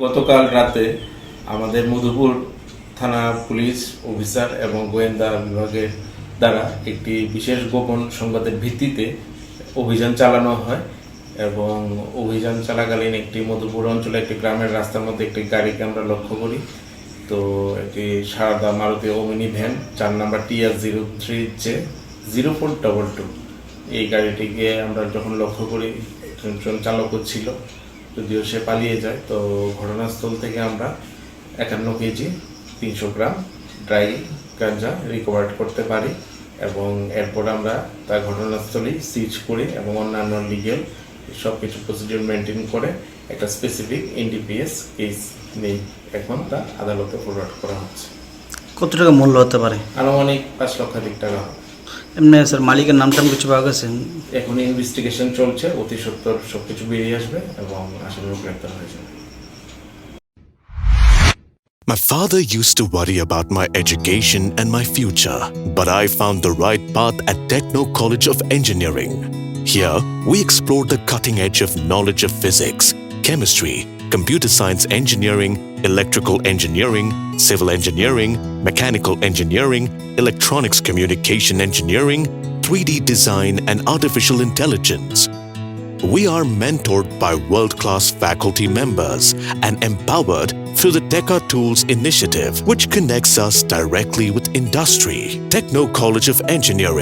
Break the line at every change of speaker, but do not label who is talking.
গতকাল রাতে আমাদের মধুপুর থানা পুলিশ অফিসার এবং গোয়েন্দা বিভাগের দ্বারা একটি বিশেষ গোপন সংবাদের ভিত্তিতে অভিযান চালানো হয় এবং অভিযান চলাকালীন একটি মধুপুর অঞ্চলে একটি গ্রামের রাস্তার মধ্যে একটি গাড়িকে আমরা লক্ষ্য করি। তো একটি সারদা মারুতি ওমিনি ভ্যান 4 নম্বর TR03J0422 এই গাড়িটিকে আমরা যখন লক্ষ্য করি একজন চালকও ছিল, যদিও সে পালিয়ে যায়। তো ঘটনাস্থল থেকে আমরা 51 কেজি 300 গ্রাম ড্রাই গাঁজা রিকভার করতে পারি এবং এরপর আমরা তা ঘটনাস্থলেই সিজ করি এবং অন্যান্য লিগেল সব কিছু প্রসিডিউর মেনটেন করে একটা স্পেসিফিক এনডিপিএস কেস নেই। এখন তা আদালতে ফরওয়ার্ড করা হচ্ছে।
কত টাকা মূল্য হতে পারে?
আনুমানিক 5 লক্ষাধিক টাকা হবে।
এমনি স্যার মালিকের নামটা কিছু পাওয়া গেছে?
এখন ইনভেস্টিগেশন চলছে, অতি সত্বর সবকিছু বেরিয়ে আসবে এবং আসামিও গ্রেপ্তার হয়ে যাবে।
My father used to worry about my education and my future, but I found the right path at Techno College of Engineering. Here, we explore the cutting edge of knowledge of physics, chemistry, computer science engineering, electrical engineering, civil engineering, mechanical engineering, electronics communication engineering, 3D design, and artificial intelligence. We are mentored by world-class faculty members and empowered through the Teka Tools initiative, which connects us directly with industry. Techno College of Engineering.